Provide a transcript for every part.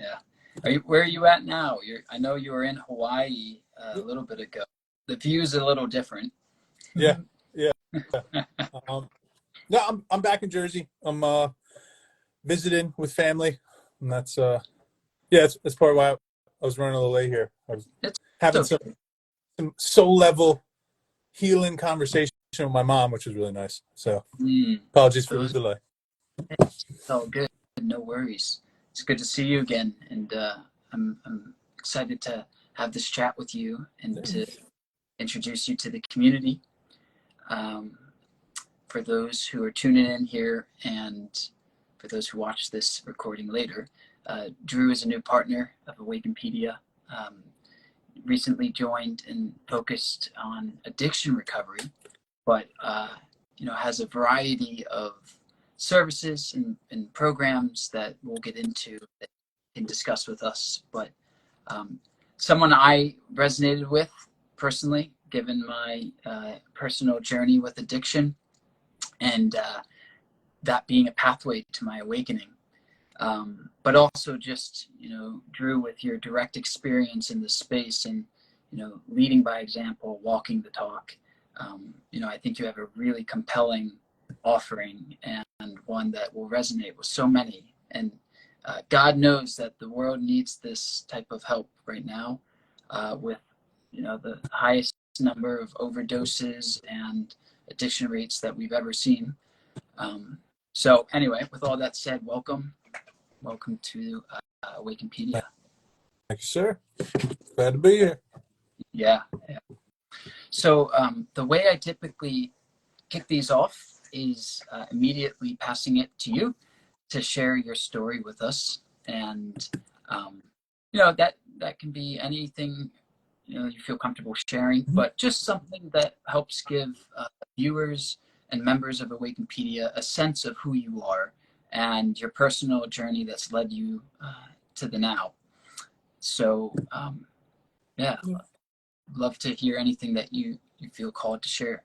Yeah. Where are you at now? I know you were in Hawaii a little bit ago. The view's a little different. Yeah, yeah. No, I'm back in Jersey. I'm visiting with family, and that's yeah, that's part of why I was running a little late here. I was It's having okay. some soul level healing conversation with my mom, which was really nice. So apologies for the Those delay. it's all good. No worries. It's good to see you again, and I'm excited to have this chat with you and to introduce you to the community. Um, for those who are tuning in here and for those who watch this recording later, Drew is a new partner of Awakenpedia. Recently joined and focused on addiction recovery, but has a variety of services and programs that we'll get into that he can discuss with us. But someone I resonated with personally, given my personal journey with addiction, and that being a pathway to my awakening. But also just, Drew, with your direct experience in the space and, leading by example, walking the talk, I think you have a really compelling offering and one that will resonate with so many. And God knows that the world needs this type of help right now with, the highest number of overdoses and addiction rates that we've ever seen. So anyway, with all that said, welcome to Awakenpedia. Thank you, sir. Glad to be here. Yeah. So the way I typically kick these off is immediately passing it to you to share your story with us, and that can be anything you feel comfortable sharing, but just something that helps give viewers and members of Awakenpedia a sense of who you are and your personal journey that's led you to the now. So, love to hear anything that you feel called to share.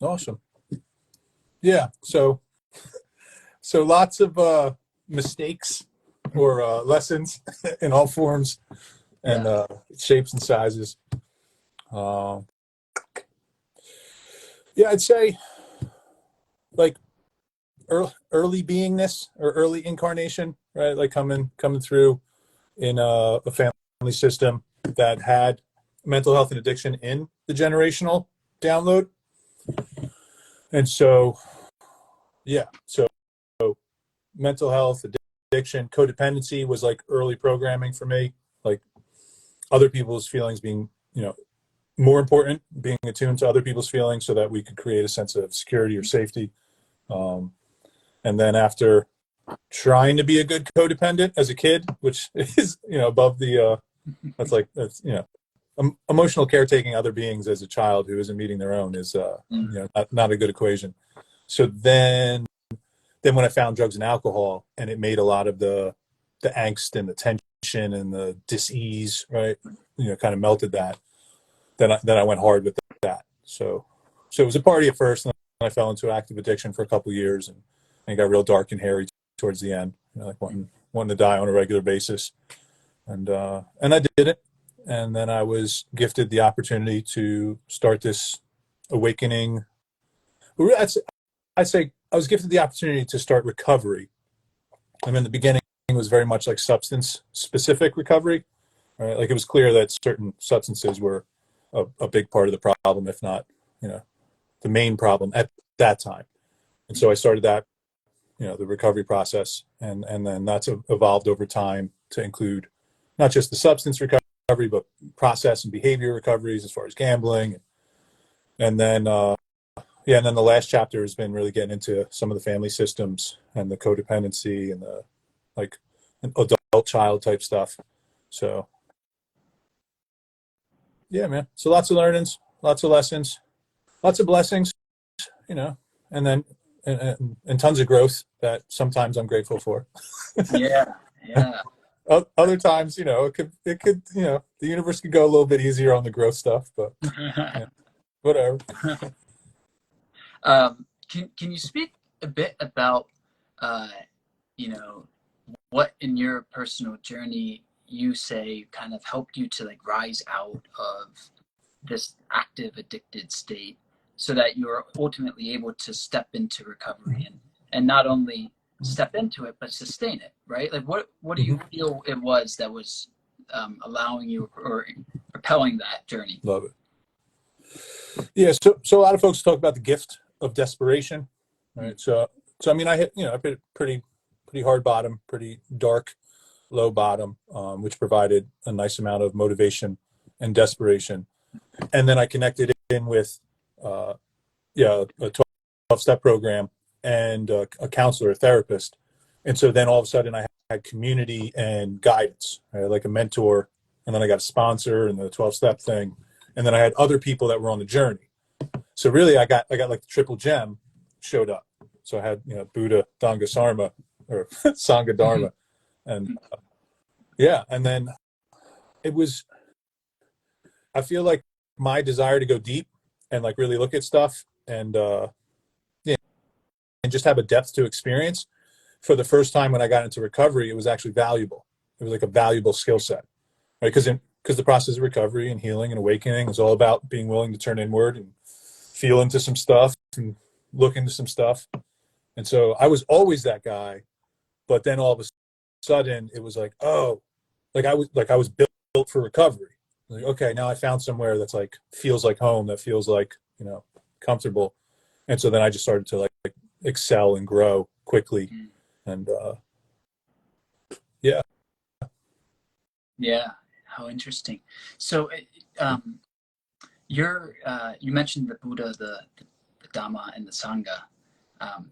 Awesome. Yeah. So lots of mistakes or lessons in all forms and shapes and sizes. I'd say like early beingness or early incarnation, right? Like coming through in a family system that had mental health and addiction in the generational download. And so mental health, addiction, codependency was like early programming for me, like other people's feelings being, more important, being attuned to other people's feelings so that we could create a sense of security or safety. And then after trying to be a good codependent as a kid, which is, above the, that's emotional caretaking other beings as a child who isn't meeting their own is, not a good equation. So then when I found drugs and alcohol, and it made a lot of the angst and the tension and the dis-ease, right, kind of melted that. Then I went hard with that. So it was a party at first, and then I fell into active addiction for a couple of years, and it got real dark and hairy towards the end, like wanting to die on a regular basis. And I did it. And then I was gifted the opportunity to start this awakening. I'd say I was gifted the opportunity to start recovery. I mean, the beginning was very much like substance specific recovery, right? Like it was clear that certain substances were a big part of the problem, if not, the main problem at that time. And so I started that, the recovery process, and then that's evolved over time to include not just the substance recovery, but process and behavior recoveries as far as gambling. And then, and then the last chapter has been really getting into some of the family systems and the codependency and the like adult child type stuff. So yeah, man. So lots of learnings, lots of lessons, lots of blessings, and then and tons of growth that sometimes I'm grateful for. Yeah. Other times, it could, the universe could go a little bit easier on the growth stuff, but whatever. Can you speak a bit about, what in your personal journey you say kind of helped you to like rise out of this active addicted state so that you're ultimately able to step into recovery and not only step into it but sustain it, right? Like what do you feel it was that was allowing you or propelling that journey? Love it. Yeah. So a lot of folks talk about the gift of desperation, right? So I mean, I hit a pretty hard bottom, pretty dark, low bottom, which provided a nice amount of motivation and desperation. And then I connected in with, a 12-step program and a counselor, a therapist. And so then all of a sudden I had community and guidance. I had like a mentor, and then I got a sponsor and the 12-step thing. And then I had other people that were on the journey. So really I got like the triple gem showed up. So I had, Buddha, Danga, Sarma, or Sangha, Dharma. And and then it was, I feel like my desire to go deep and like really look at stuff and and just have a depth to experience for the first time when I got into recovery, it was actually valuable. It was like a valuable skill set, right? Because the process of recovery and healing and awakening is all about being willing to turn inward and feel into some stuff and look into some stuff. And so I was always that guy, but then all of a sudden it was like, oh, like I was built for recovery. Like, okay, now I found somewhere that's like feels like home, that feels like, comfortable. And so then I just started to like excel and grow quickly. And yeah. Yeah, how interesting. So you mentioned the Buddha, the Dhamma, and the Sangha.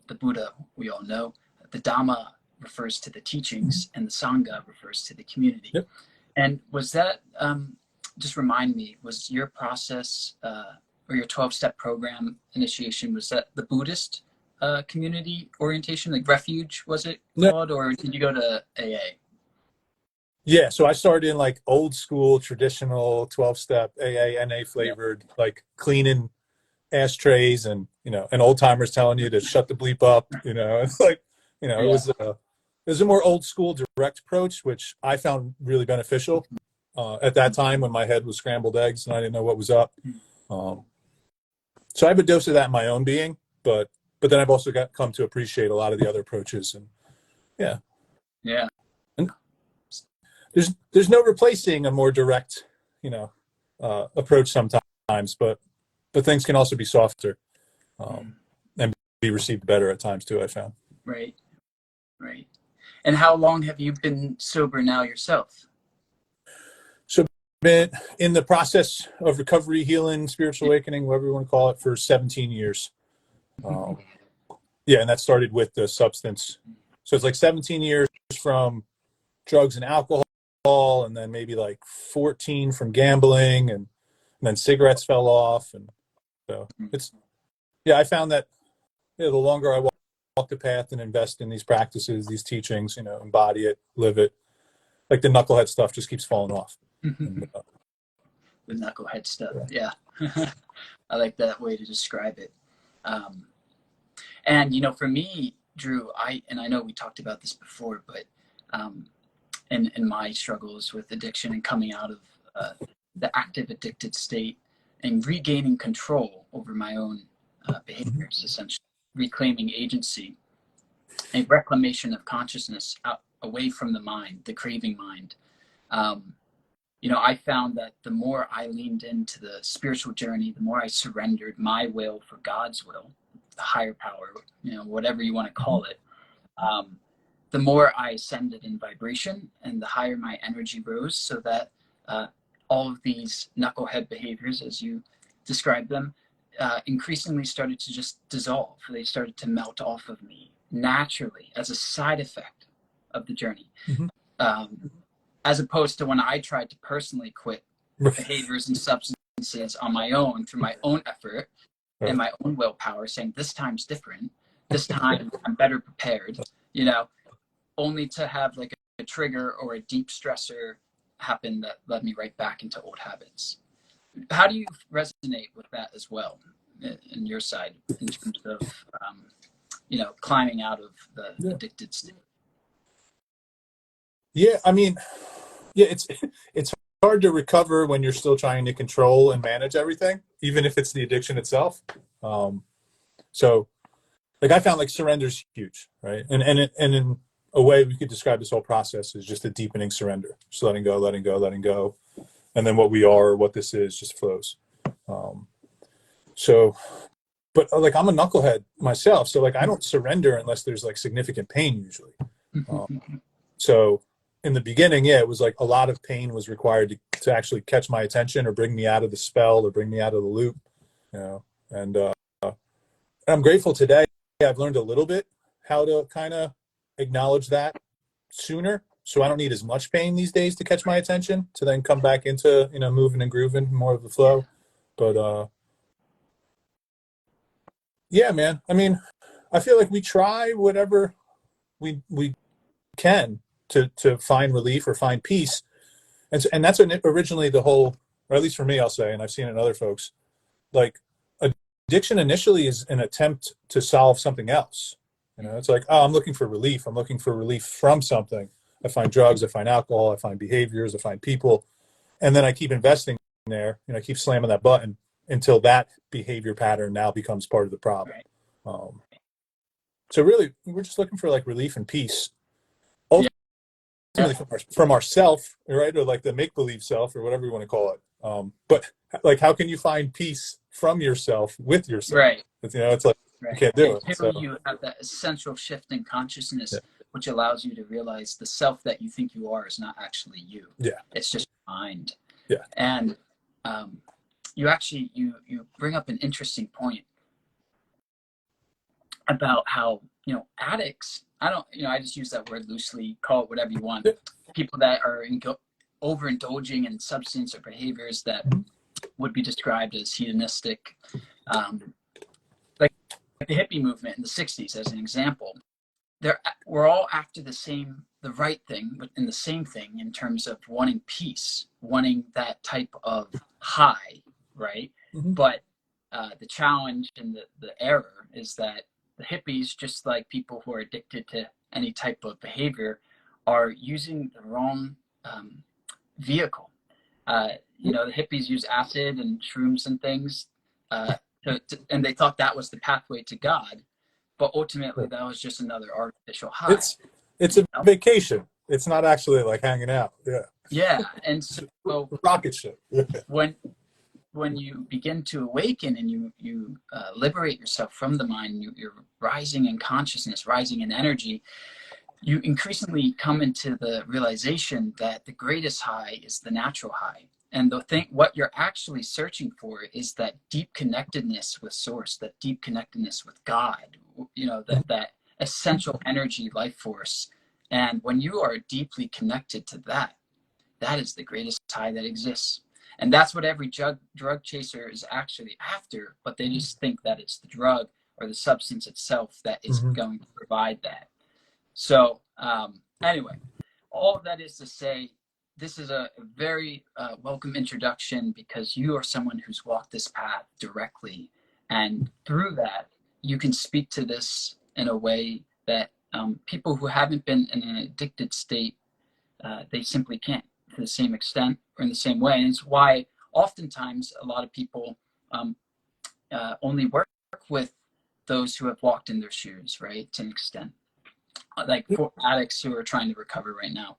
The Buddha, we all know. The Dhamma refers to the teachings, and the Sangha refers to the community. Yep. And was that, just remind me, was your process or your 12-step program initiation, was that the Buddhist community orientation, like refuge, was it called, or did you go to AA? Yeah, so I started in like old school, traditional 12-step AA, NA flavored, like cleaning ashtrays and, and old timers telling you to shut the bleep up, it's like, it was a more old school direct approach, which I found really beneficial at that time when my head was scrambled eggs and I didn't know what was up. So I have a dose of that in my own being, but then I've also come to appreciate a lot of the other approaches, and yeah. And there's no replacing a more direct, approach sometimes, but things can also be softer, and be received better at times too, I found. Right. And how long have you been sober now yourself? So been in the process of recovery, healing, spiritual awakening, whatever you want to call it, for 17 years. And that started with the substance. So it's like 17 years from drugs and alcohol, and then maybe like 14 from gambling, and then cigarettes fell off. And so I found that the longer I walk the path and invest in these practices, these teachings, embody it, live it, like the knucklehead stuff just keeps falling off. The knucklehead stuff. Yeah. I like that way to describe it. And for me, Drew, I know we talked about this before, but in my struggles with addiction and coming out of the active addicted state and regaining control over my own behaviors, essentially reclaiming agency, a reclamation of consciousness out away from the mind, the craving mind. I found that the more I leaned into the spiritual journey, the more I surrendered my will for God's will, the higher power, whatever you want to call it, the more I ascended in vibration and the higher my energy rose, so that all of these knucklehead behaviors, as you described them, increasingly started to just dissolve. They started to melt off of me naturally as a side effect of the journey. As opposed to when I tried to personally quit behaviors and substances on my own through my own effort and my own willpower, saying this time's different, this time I'm better prepared, only to have like a trigger or a deep stressor happen that led me right back into old habits. How do you resonate with that as well in your side in terms of climbing out of the addicted state? Yeah, I mean, yeah, it's hard to recover when you're still trying to control and manage everything, even if it's the addiction itself. Um, so, like, I found like surrender's huge, right? And in a way, we could describe this whole process as just a deepening surrender, just letting go, letting go, letting go, and then what we are, what this is, just flows. Um, so, but like, I'm a knucklehead myself, so like, I don't surrender unless there's like significant pain usually. Um, So in the beginning, yeah, it was like a lot of pain was required to actually catch my attention or bring me out of the spell or bring me out of the loop, you know. And I'm grateful today. I've learned a little bit how to kind of acknowledge that sooner, so I don't need as much pain these days to catch my attention to then come back into moving and grooving more of the flow. But yeah, man. I mean, I feel like we try whatever we can to find relief or find peace. And that's originally the whole, or at least for me, I'll say, and I've seen it in other folks, like addiction initially is an attempt to solve something else. It's like, oh, I'm looking for relief. I'm looking for relief from something. I find drugs, I find alcohol, I find behaviors, I find people. And then I keep investing there, I keep slamming that button until that behavior pattern now becomes part of the problem. Right. So really, we're just looking for like relief and peace Yeah. from ourself, right? Or like the make-believe self or whatever you want to call it. But like, how can you find peace from yourself with yourself? Right. It's like you Right. can't do it. Until So you have that essential shift in consciousness, yeah, which allows you to realize the self that you think you are is not actually you. yeah, It's just mind. yeah. And you actually you bring up an interesting point about how addicts. I don't I just use that word loosely. Call it whatever you want. Yeah. People that are overindulging in substance or behaviors that would be described as hedonistic, like the hippie movement in the '60s, as an example. We're all after the right thing, but in the same thing in terms of wanting peace, wanting that type of high, right? Mm-hmm. But the challenge and the error is that the hippies, just like people who are addicted to any type of behavior, are using the wrong vehicle. The hippies use acid and shrooms and things, and they thought that was the pathway to God. But ultimately, that was just another artificial high. It's a vacation. It's not actually like hanging out. Yeah. Yeah, and so rocket ship. when you begin to awaken and you liberate yourself from the mind, you're rising in consciousness, rising in energy. You increasingly come into the realization that the greatest high is the natural high. And what you're actually searching for is that deep connectedness with source, that deep connectedness with God, that essential energy life force. And when you are deeply connected to that, that is the greatest high that exists. And that's what every drug chaser is actually after, but they just think that it's the drug or the substance itself that is going to provide that. So anyway, all of that is to say, this is a very welcome introduction because you are someone who's walked this path directly. And through that, you can speak to this in a way that people who haven't been in an addicted state, they simply can't to the same extent or in the same way. And it's why oftentimes a lot of people only work with those who have walked in their shoes, right, to an extent. Like for addicts who are trying to recover right now.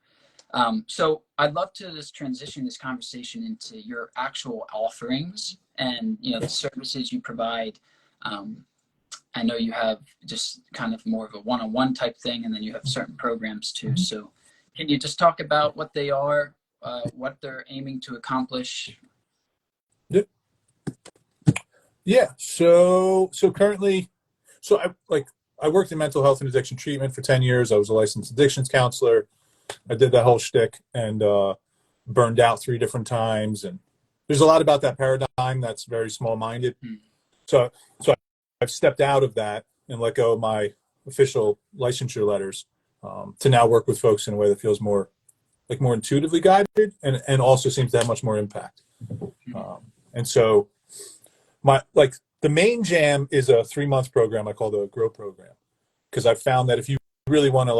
So I'd love to just transition this conversation into your actual offerings and the services you provide. I know you have just kind of more of a one-on-one type thing, and then you have certain programs too. So can you just talk about what they are, what they're aiming to accomplish? Yeah. So currently, I worked in mental health and addiction treatment for 10 years. I was a licensed addictions counselor. I did that whole shtick and burned out 3 different times. And there's a lot about that paradigm that's very small-minded. So I've stepped out of that and let go of my official licensure letters to now work with folks in a way that feels more intuitively guided and also seems to have much more impact. And so the main jam is a 3-month program I call the Grow program, because I've found that if you really want to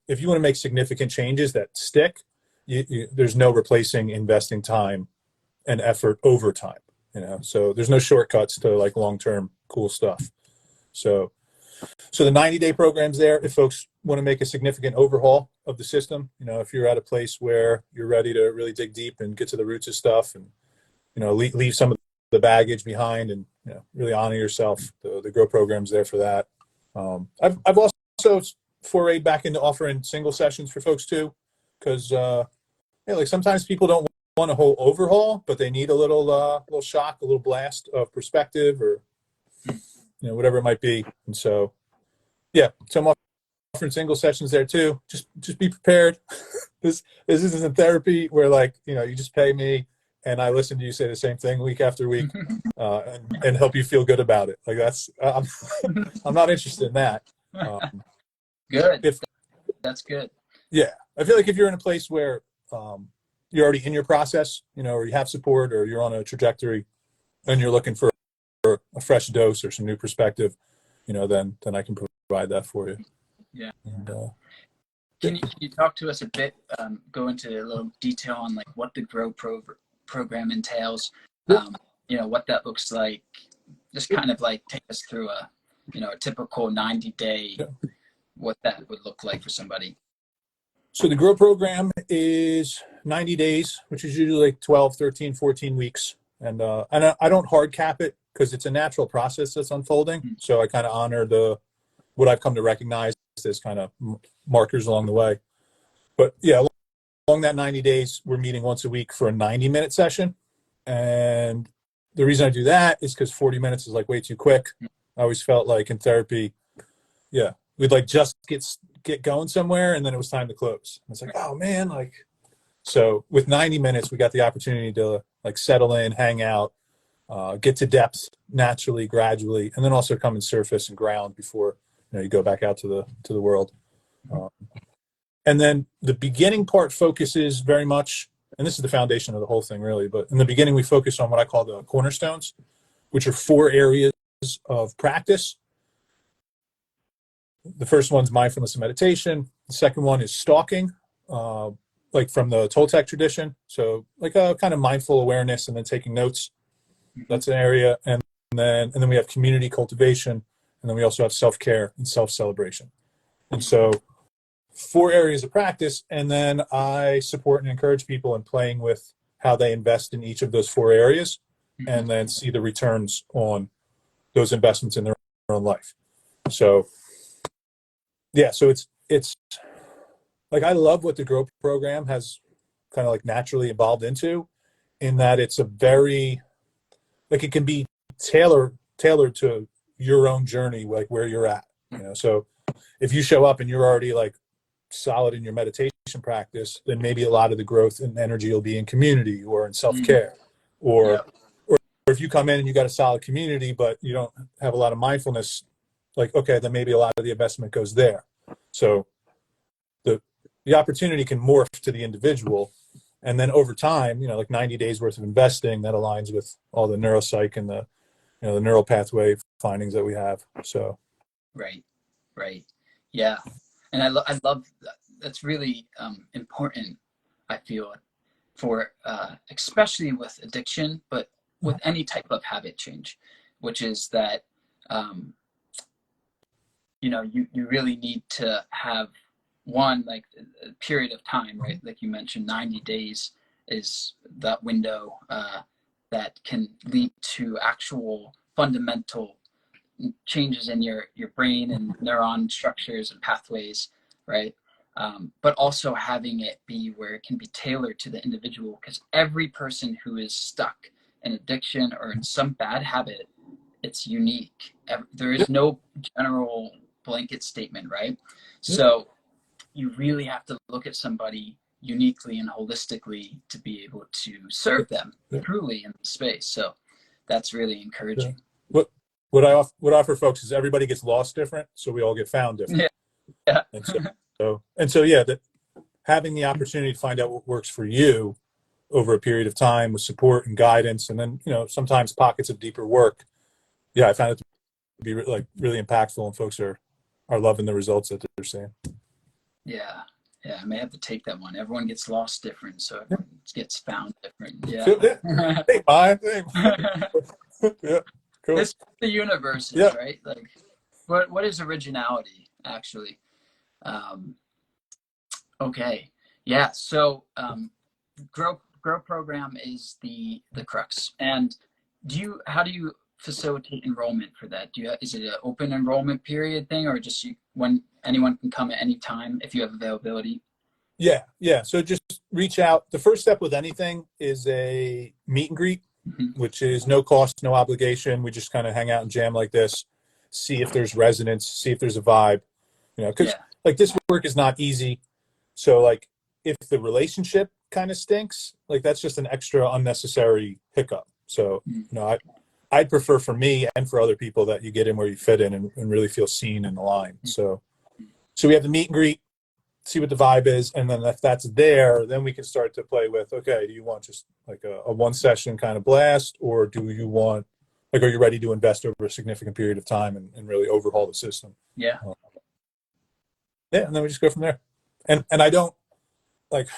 if you want to make significant changes that stick, there's no replacing investing time and effort over time. So there's no shortcuts to like long-term cool stuff. So the 90-day program's there if folks want to make a significant overhaul of the system. If you're at a place where you're ready to really dig deep and get to the roots of stuff, and leave some of the baggage behind, and really honor yourself. The Grow program's there for that. I've also forayed back into offering single sessions for folks too, because like sometimes people don't want a whole overhaul, but they need a little shock, a little blast of perspective, or whatever it might be. And so so I'm offering single sessions there too. Just be prepared. This isn't therapy where like you just pay me and I listen to you say the same thing week after week, and help you feel good about it. Like that's I'm not interested in that. Good. That's good. Yeah, I feel like if you're in a place where you're already in your process, or you have support, or you're on a trajectory, and you're looking for a fresh dose or some new perspective, then I can provide that for you. Yeah. And, can you talk to us a bit, go into a little detail on like what the Grow program entails, what that looks like, just kind of like take us through a typical 90-day, what that would look like for somebody. So the Grow program is 90 days, which is usually like 12, 13, 14 weeks. And I don't hard cap it because it's a natural process that's unfolding. So I kind of honor what I've come to recognize as kind of markers along the way. But yeah, along that 90 days, we're meeting once a week for a 90-minute session. And the reason I do that is because 40 minutes is like way too quick. I always felt like in therapy, we'd like just get going somewhere and then it was time to close. It's like, oh man, so with 90 minutes, we got the opportunity to like settle in, hang out, get to depth naturally, gradually, and then also come and surface and ground before you go back out to the world. And then the beginning part focuses very much, and this is the foundation of the whole thing really, but in the beginning we focus on what I call the cornerstones, which are 4 areas of practice. The first one's mindfulness and meditation. The second one is stalking, like from the Toltec tradition. So like a kind of mindful awareness and then taking notes. That's an area. And then we have community cultivation. And then we also have self-care and self-celebration. And so 4 areas of practice. And then I support and encourage people in playing with how they invest in each of those 4 areas and then see the returns on those investments in their own life. So so it's like, I love what the Grow program has kind of like naturally evolved into, in that it's a very, like it can be tailored to your own journey, like where you're at, so if you show up and you're already like solid in your meditation practice, then maybe a lot of the growth and energy will be in community or in self-care, or if you come in and you got a solid community, but you don't have a lot of mindfulness, like, okay, then maybe a lot of the investment goes there. So the opportunity can morph to the individual. And then over time, like 90 days worth of investing that aligns with all the neuropsych and the neural pathway findings that we have. So. Right. Yeah. And I love that. That's really important, I feel, for especially with addiction, but with any type of habit change, which is that you really need to have one, like a period of time, right? Like you mentioned, 90 days is that window that can lead to actual fundamental changes in your brain and neuron structures and pathways, right? But also having it be where it can be tailored to the individual, because every person who is stuck in addiction or in some bad habit, it's unique. There is no general blanket statement, right? So you really have to look at somebody uniquely and holistically to be able to serve them truly in the space. So that's really encouraging. What I offer folks is everybody gets lost different, so we all get found different. Yeah. And so that having the opportunity to find out what works for you over a period of time with support and guidance, and then sometimes pockets of deeper work. I found it to be like really impactful, and folks are loving the results that they're seeing. Yeah. Yeah. I may have to take that one. Everyone gets lost different, so everyone gets found different. Yeah. Hey, fine. Hey. Yeah, cool. This the universe is, Yeah, right? Like, what is originality actually? Um, okay. Yeah. So, grow program is the crux. And how do you facilitate enrollment for that? Is it an open enrollment period thing, or just when anyone can come at any time if you have availability? yeah. So just reach out. The first step with anything is a meet and greet, Mhm. which is no cost, no obligation. We just kind of hang out and jam like this, see if there's resonance, see if there's a vibe, because Yeah. like this work is not easy. So like if the relationship kind of stinks, like that's just an extra unnecessary hiccup. So, Mm. I'd prefer for me and for other people that you get in where you fit in and really feel seen and aligned. So we have the meet and greet, see what the vibe is, and then if that's there, then we can start to play with, okay, do you want just like a one session kind of blast, or do you want, like, are you ready to invest over a significant period of time and really overhaul the system? Yeah. Yeah, and then we just go from there. And I don't, like,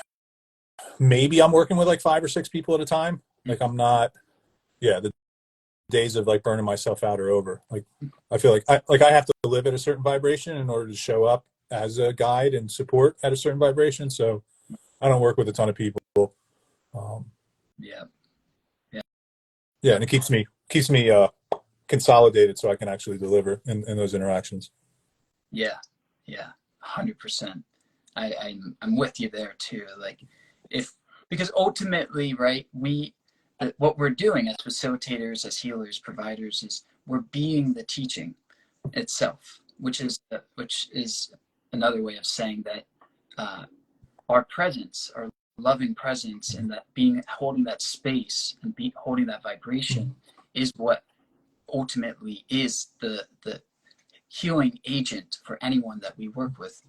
maybe I'm working with like 5 or 6 people at a time. Like I'm not, yeah, the days of like burning myself out are over. Like I feel like I have to live at a certain vibration in order to show up as a guide and support at a certain vibration. So I don't work with a ton of people. Um, Yeah. Yeah. yeah, and it keeps me consolidated so I can actually deliver in those interactions. Yeah. Yeah. 100%. I'm with you there too. Like, if because ultimately, right, what we're doing as facilitators, as healers, providers, is we're being the teaching itself, which is another way of saying that our presence, our loving presence, and that being holding that space and holding that vibration is what ultimately is the healing agent for anyone that we work with.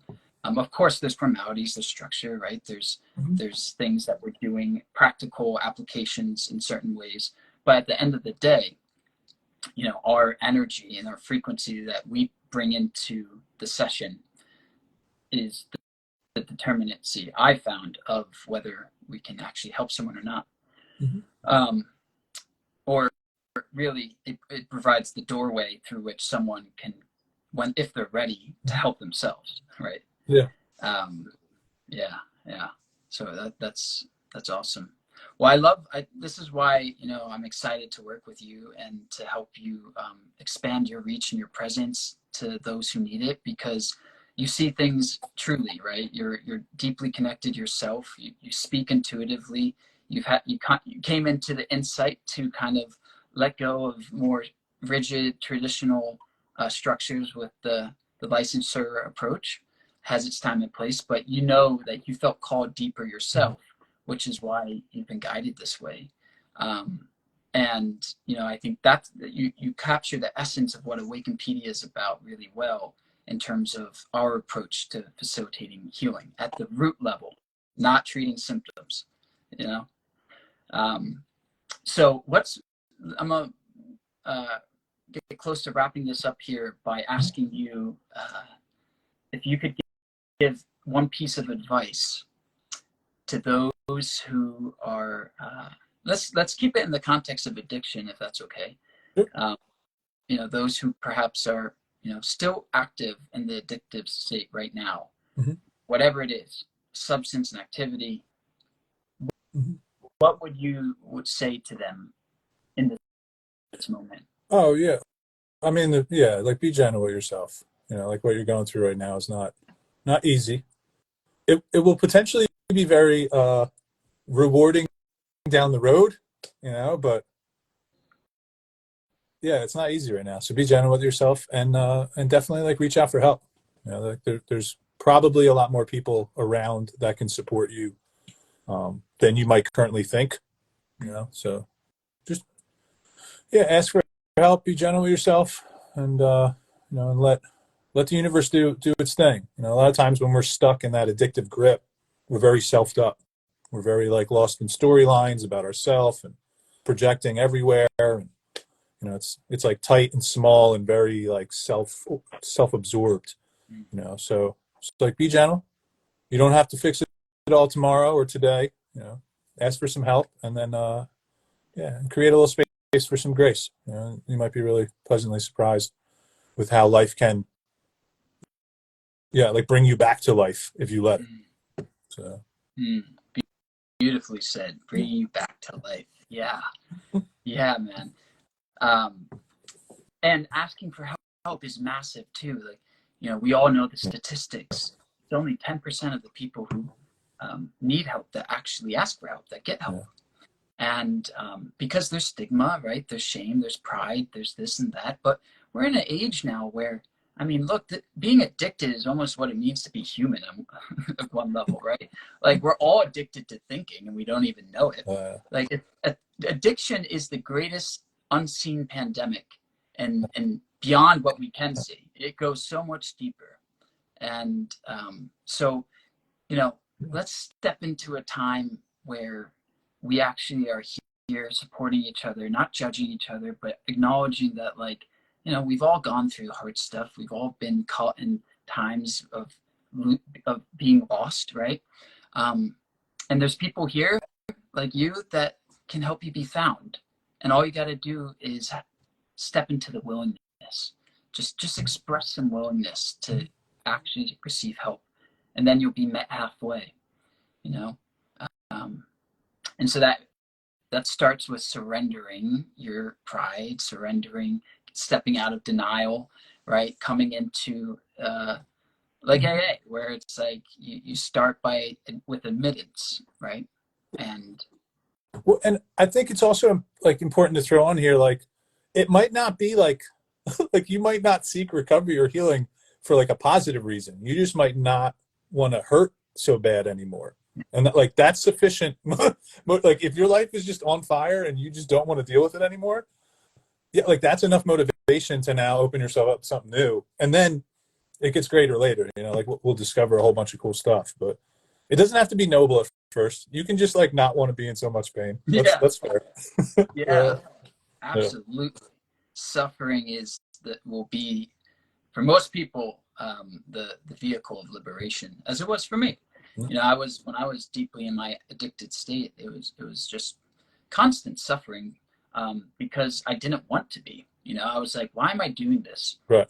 Of course, there's formalities, there's structure, right? There's things that we're doing, practical applications in certain ways, but at the end of the day, our energy and our frequency that we bring into the session is the determinacy I found of whether we can actually help someone or not. Mm-hmm. Or really, it provides the doorway through which someone can, if they're ready, to help themselves, right? Yeah. Um, yeah, yeah. So that's awesome. Well, this is why, I'm excited to work with you and to help you expand your reach and your presence to those who need it, because you see things truly, right? You're deeply connected yourself. You speak intuitively. You came into the insight to kind of let go of more rigid traditional structures with the licensor approach. Has its time and place, but you know that you felt called deeper yourself, which is why you've been guided this way. And I think that you capture the essence of what Awakenpedia is about really well, in terms of our approach to facilitating healing at the root level, not treating symptoms. You know, um, so I'm gonna get close to wrapping this up here by asking you if you could give one piece of advice to those who are let's keep it in the context of addiction, if that's okay. Sure. Those who perhaps are still active in the addictive state right now, Mm-hmm. whatever it is, substance and activity. Mm-hmm. What would say to them in this moment? Oh yeah. I mean, yeah, like be gentle with yourself. Like what you're going through right now is not easy. It will potentially be very rewarding down the road, but yeah, it's not easy right now. So be gentle with yourself and definitely like reach out for help. Like there's probably a lot more people around that can support you than you might currently think. So just ask for help, be gentle with yourself, and let the universe do its thing. A lot of times when we're stuck in that addictive grip, we're very selfed up. We're very like lost in storylines about ourselves and projecting everywhere. And it's like tight and small and very like self-absorbed. So like be gentle, You don't have to fix it all tomorrow or today. Ask for some help, and then and create a little space for some grace. You might be really pleasantly surprised with how life can, like bring you back to life if you let it. So. Beautifully said. Bring you back to life. Yeah, man. And asking for help is massive too. Like, we all know the statistics. It's only 10% of the people who need help that actually ask for help, that get help. And because there's stigma, right? There's shame, there's pride, there's this and that. But we're in an age now where, look, being addicted is almost what it means to be human at one level, right? Like, we're all addicted to thinking and we don't even know it. Like, addiction is the greatest unseen pandemic, and beyond what we can see. It goes so much deeper. And so, let's step into a time where we actually are here supporting each other, not judging each other, but acknowledging that, like, we've all gone through hard stuff. We've all been caught in times of being lost, right? And there's people here like you that can help you be found. And all you got to do is step into the willingness. Just express some willingness to actually receive help, and then you'll be met halfway. And so that starts with surrendering your pride, stepping out of denial, right? Coming into like AA, where it's like you start with admittance, right? And I think it's also like important to throw on here, like, it might not be like like you might not seek recovery or healing for like a positive reason. You just might not want to hurt so bad anymore. And that's sufficient. Like, if your life is just on fire and you just don't want to deal with it anymore, like that's enough motivation to now open yourself up to something new. And then it gets greater later, like we'll discover a whole bunch of cool stuff, but it doesn't have to be noble at first. You can just like not want to be in so much pain. That's fair. Yeah, absolutely. Yeah. Suffering will be, for most people, the vehicle of liberation, as it was for me. When I was deeply in my addicted state, it was just constant suffering, because I didn't want to be. I was like, why am I doing this? Right.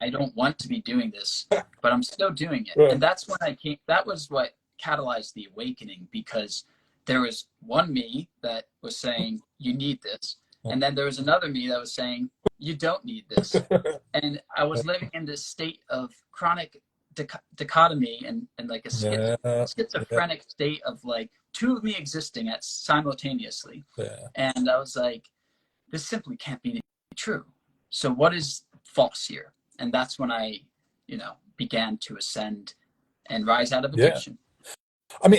I don't want to be doing this, but I'm still doing it. Right. And that's when that was what catalyzed the awakening, because there was one me that was saying, you need this. And then there was another me that was saying, you don't need this. And I was living in this state of chronic dichotomy and like a schizophrenic state of like two of me existing simultaneously. And I was like, this simply can't be true. So what is false here? And that's when I, began to ascend and rise out of addiction.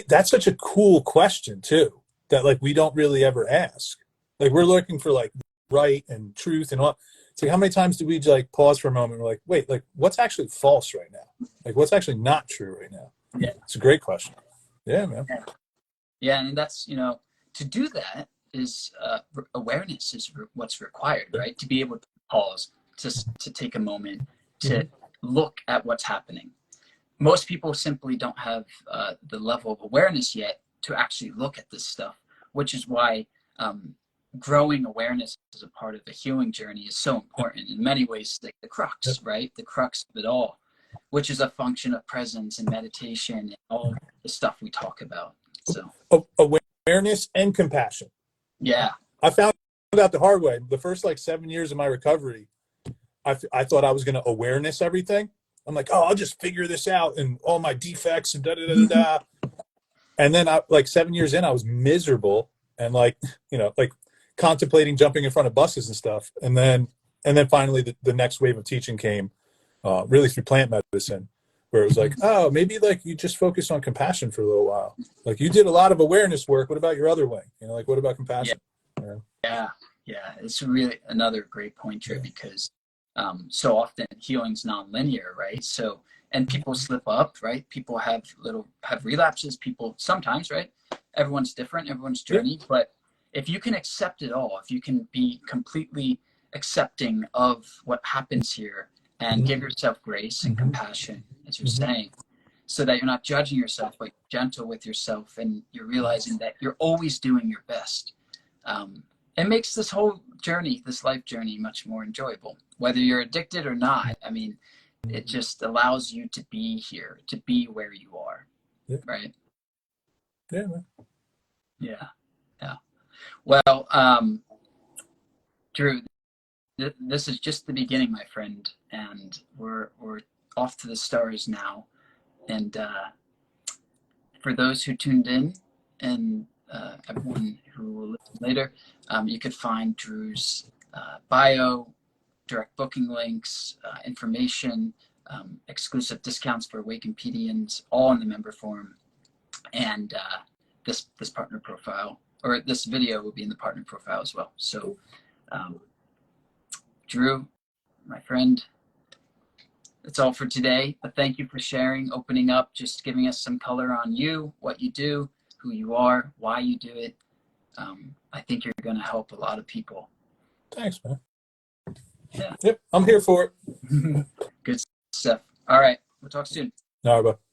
That's such a cool question too, that like we don't really ever ask. Like, we're looking for like right and truth and all. It's like, how many times do we like pause for a moment and we're like, wait, like what's actually false right now? Like, what's actually not true right now? Yeah. It's a great question. Yeah, man. Yeah. And that's, to do that is awareness is what's required, right? To be able to pause, to take a moment, to look at what's happening. Most people simply don't have the level of awareness yet to actually look at this stuff, which is why growing awareness as a part of the healing journey is so important. In many ways, like the crux, right? The crux of it all, which is a function of presence and meditation and all the stuff we talk about. So awareness and compassion. Yeah. I found out the hard way. The first like 7 years of my recovery, I thought I was going to awareness everything. I'm like, oh, I'll just figure this out and all my defects and da-da-da-da-da. And then like 7 years in, I was miserable and like, like contemplating jumping in front of buses and stuff. And then finally the next wave of teaching came, really through plant medicine, where it was like, oh, maybe like you just focus on compassion for a little while. Like, you did a lot of awareness work. What about your other wing? Like, what about compassion? Yeah. It's really another great point, Trey, because so often healing's non-linear, right? So, and people slip up, right? People have relapses. People sometimes, right? Everyone's different, everyone's journey. Yeah. But if you can accept it all, if you can be completely accepting of what happens here and give yourself grace and compassion, as you're saying, so that you're not judging yourself, but you're gentle with yourself, and you're realizing that you're always doing your best. It makes this whole journey, this life journey, much more enjoyable, whether you're addicted or not. I mean, it just allows you to be here, to be where you are. Yeah. Right. Yeah, man. Yeah. Yeah. Well, Drew, this is just the beginning, my friend, and we're off to the stars now. And for those who tuned in, and everyone who will listen later, you could find Drew's bio, direct booking links, information, exclusive discounts for Awakenpedians, all in the member forum. And this partner profile, or this video, will be in the partner profile as well. So, Drew, my friend, that's all for today. But thank you for sharing, opening up, just giving us some color on you, what you do, who you are, why you do it. I think you're going to help a lot of people. Thanks, man. Yeah. Yep, I'm here for it. Good stuff. All right. We'll talk soon. All right, bye.